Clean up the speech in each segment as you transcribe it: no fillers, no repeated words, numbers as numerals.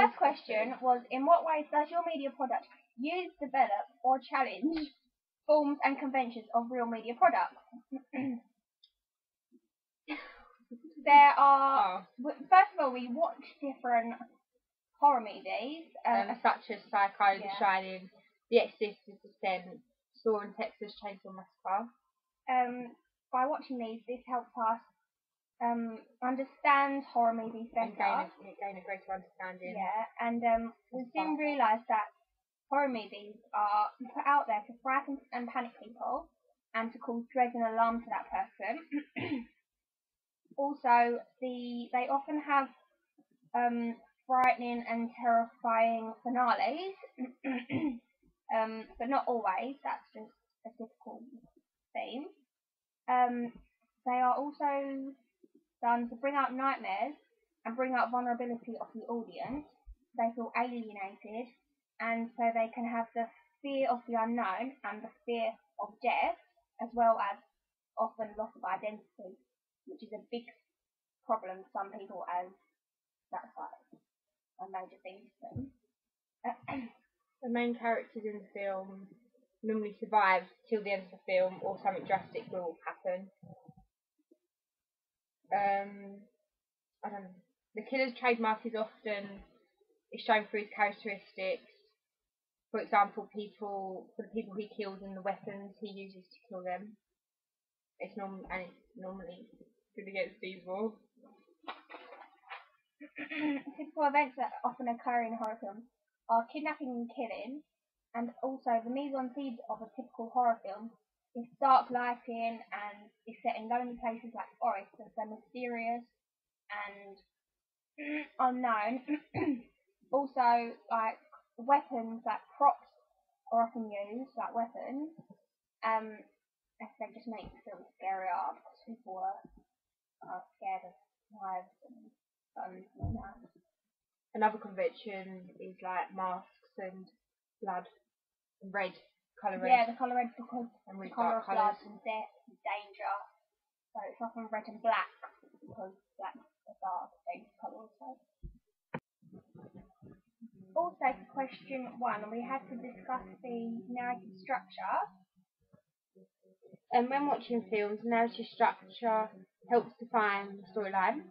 First question was, in what ways does your media product use, develop, or challenge forms and conventions of real media products? There are, first of all, we watch different horror movies, such as Psycho, The yeah. Shining, The Exorcist, The Descent, Saw and Texas Chainsaw Massacre. By watching these, this helps us understand horror movies better. Gain a greater understanding. Yeah, and we soon realised that horror movies are put out there to frighten and panic people and to cause dread and alarm to that person. Also, they often have frightening and terrifying finales, but not always. That's just a typical theme. They are also done to bring out nightmares and bring out vulnerability of the audience. They feel alienated, and so they can have the fear of the unknown and the fear of death, as well as often loss of identity, which is a big problem to some people, as that's like a major thing to them. The main characters in the film normally survive till the end of the film, or something drastic will happen. I don't know. The killer's trademark is shown through his characteristics. For example, the people he kills and the weapons he uses to kill them. It's normally good against evil. Typical events that often occur in horror films are kidnapping and killing, and also the mise-en-scene of a typical horror film is dark lighting and is set in lonely places like forests, and so mysterious and unknown. Also, like weapons, like props are often used, like weapons. They just make the film scarier because people are scared of knives and guns and that. Another convention is like masks and blood and red, colour red. Yeah, the colour red because and the colour of blood and death and danger. So it's often red and black because black is a dark, dangerous colour also. Also, for question 1, we had to discuss the narrative structure. And when watching films, narrative structure helps define the storyline.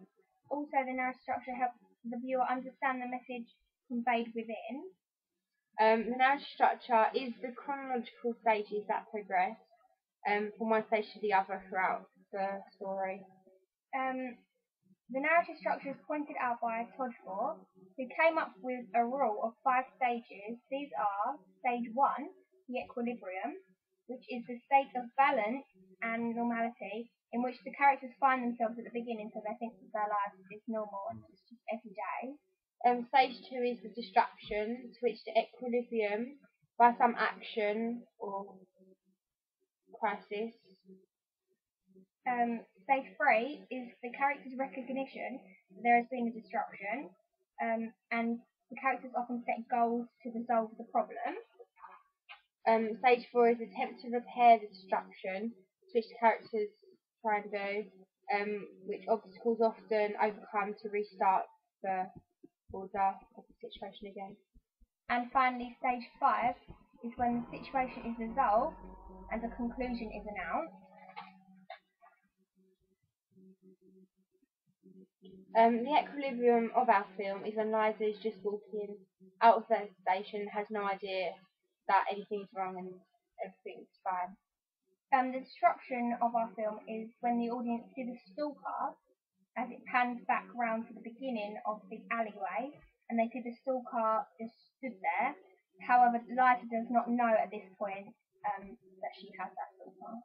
Also, the narrative structure helps the viewer understand the message conveyed within. The narrative structure is the chronological stages that progress from one stage to the other throughout the story. The narrative structure is pointed out by Todd Ford, who came up with a rule of 5 stages. These are stage 1, the equilibrium, which is the state of balance and normality in which the characters find themselves at the beginning, so they think that their life is normal and it's just every day. Stage 2 is the disruption, to which the equilibrium by some action or crisis. Stage 3 is the character's recognition that there has been a disruption, and the characters often set goals to resolve the problem. Stage 4 is the attempt to repair the disruption, which the characters try and do, which obstacles often overcome to restart the order of the situation again. And finally, stage 5 is when the situation is resolved and the conclusion is announced. The equilibrium of our film is when Liza is just walking out of the station and has no idea that anything's wrong and everything's fine. The disruption of our film is when the audience sees a stalker as it pans back round to the beginning of the alleyway, and they see the stalker just stood there. However, Liza does not know at this point that she has that stalker.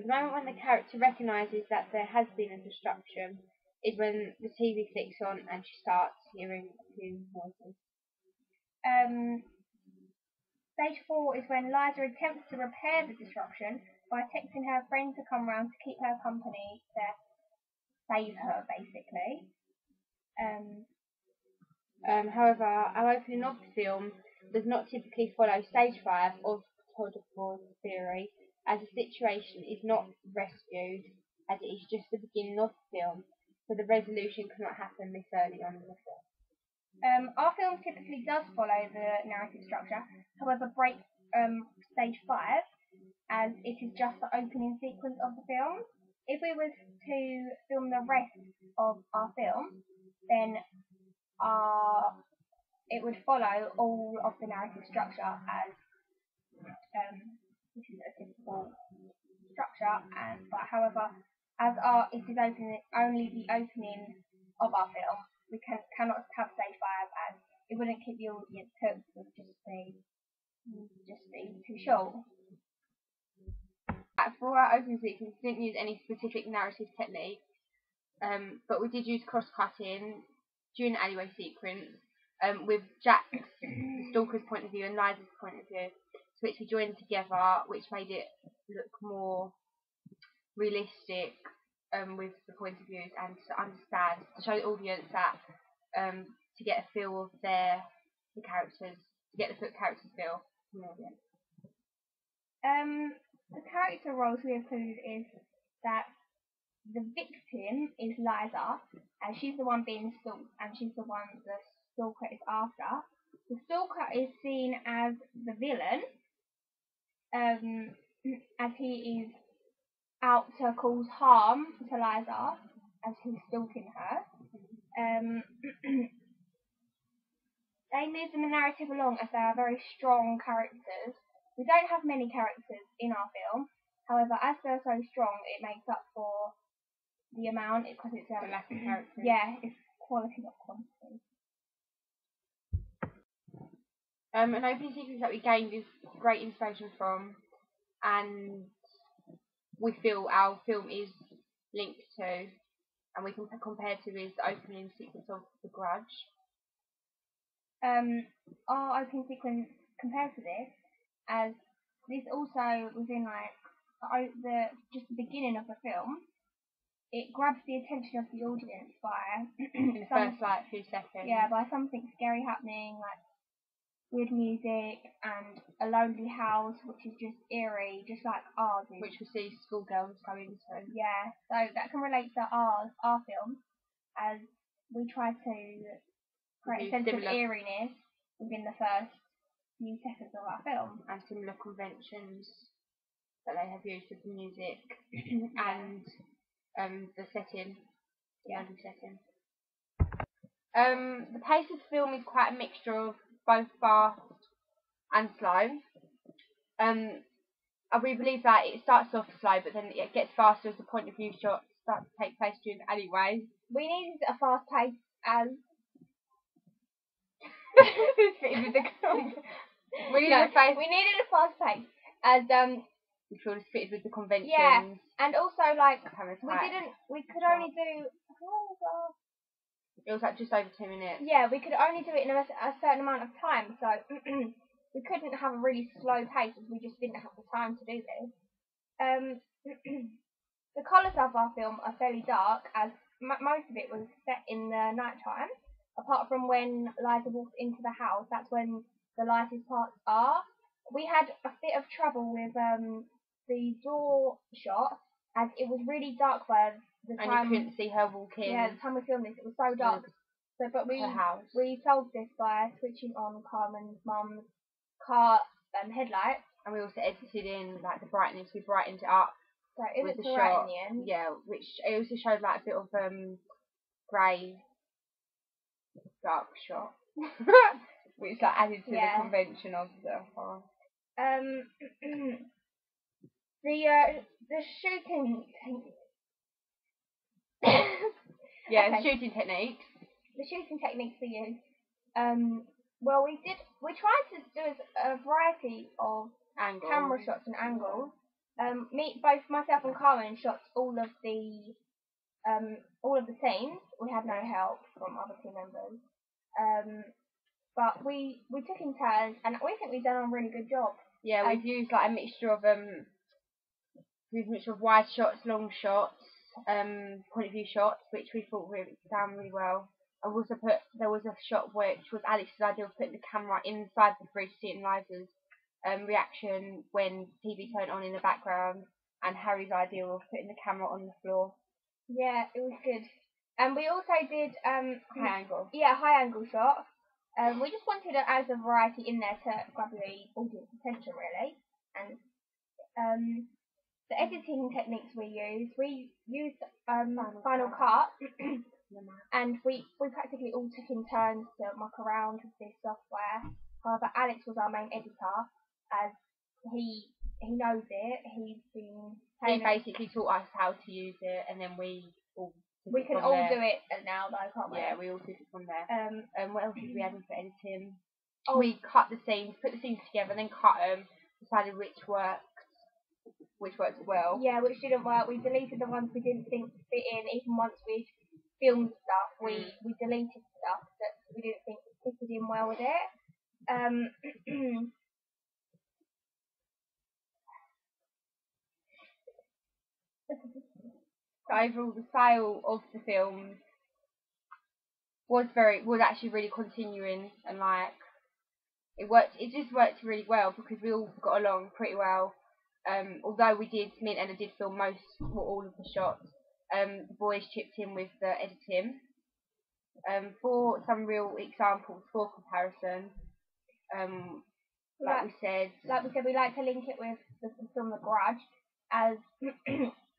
The moment when the character recognises that there has been a disruption is when the TV clicks on and she starts hearing a few noises. Stage 4 is when Liza attempts to repair the disruption by texting her friend to come round to keep her company, to save her, basically. However, our opening of the film does not typically follow stage 5 of Todd Ford's theory, as the situation is not rescued, as it is just the beginning of the film, so the resolution cannot happen this early on in the film. Our film typically does follow the narrative structure, however breaks stage 5 as it is just the opening sequence of the film. If we was to film the rest of our film, then it would follow all of the narrative structure as this is a typical structure, but however, as it is only the opening of our film, we cannot have stage 5 as it wouldn't keep the audience hooked. It would just be too short. For our opening sequence, we didn't use any specific narrative technique, but we did use cross-cutting during the alleyway sequence with Jack's, the stalker's point of view, and Liza's point of view, which we joined together, which made it look more realistic with the point of views, and to understand, to show the audience that to get a feel of the characters, to get the characters feel from the audience. The character roles we included is that the victim is Liza, and she's the one being stalked, and she's the one the stalker is after. The stalker is seen as the villain, as he is out to cause harm to Liza as he's stalking her. They move the narrative along as they are very strong characters. We don't have many characters in our film, however, as they're so strong, it makes up for the amount because it's a lack of characters. Yeah, it's quality not quantity. An opening sequence that we gained is great inspiration from, and we feel our film is linked to, and we can compare to, is the opening sequence of The Grudge. Our opening sequence compared to this, as this also was in just the beginning of the film, it grabs the attention of the audience by in the first few seconds. Yeah, by something scary happening, like weird music and a lonely house, which is just eerie, just like ours is. Which we see schoolgirls go into. Yeah, so that can relate to our film, as we try to create a sense of eeriness within the first few seconds of our film. And similar conventions that they have used with the music and the setting. Yeah. The setting. The pace of the film is quite a mixture of both fast and slow. We believe that it starts off slow, but then it gets faster as the point of view shots start to take place during the alleyways. We needed a fast pace as we needed a fast pace as we feel it's fitted with the conventions. Yeah, and also we could only do. It was like just over 2 minutes. Yeah, we could only do it in a certain amount of time, so we couldn't have a really slow pace as we just didn't have the time to do this. The colours of our film are fairly dark, as most of it was set in the night time. Apart from when Liza walks into the house, that's when the lightest parts are. We had a bit of trouble with the door shot, as it was really dark by the time. And you couldn't see her walk in. Yeah, the time we filmed this, it was so dark. So, but we solved this by switching on Carmen's mum's car headlights. And we also edited in like the brightness. We brightened it up. So it was bright in the end. Yeah, which it also showed like a bit of grey, dark shot, which like added to the convention of the horror. The shooting. The shooting techniques. The shooting techniques we used. Well, we tried to do a variety of camera shots and angles. Both myself and Carmen shot all of the scenes. We had no help from other team members. But we took in turns, and we think we've done a really good job. Yeah, we've used like a mixture of wide shots, long shots, point of view shots, which we thought sound really well. And also there was a shot which was Alex's idea of putting the camera inside the fridge, seeing Liza's reaction when TV turned on in the background, and Harry's idea of putting the camera on the floor. Yeah, it was good. And we also did High angle. Yeah, high angle shots. We just wanted to add some variety in there to grab the audience attention, really. And the editing techniques we used Final Cut, and we practically all took in turns to muck around with this software. However, Alex was our main editor, as he knows it. He basically taught us how to use it, and then we all can all do it now, though, can't we? Yeah, we all took it from there. What else did we add in for editing? Oh. We cut the scenes, put the scenes together, then cut them, decided which worked well. Yeah, which didn't work. We deleted the ones we didn't think fit in. Even once we'd filmed stuff, we deleted stuff that we didn't think fitted in well with it. So overall, the style of the film was actually really continuing, and like it just worked really well because we all got along pretty well. Although me and Ella did film all of the shots, the boys chipped in with the editing. For some real examples for comparison, like we said, we like to link it with the film The Grudge, as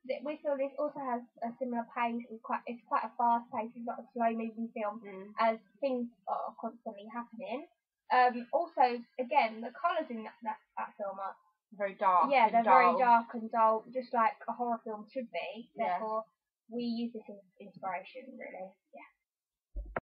we feel this also has a similar pace. It's quite a fast pace. It's not a slow moving film, as things are constantly happening. Also, again, the colours in that film are very dark. Yeah, they're dull. very dark and dull, just like a horror film should be. Therefore, we use this as inspiration, really. Yeah.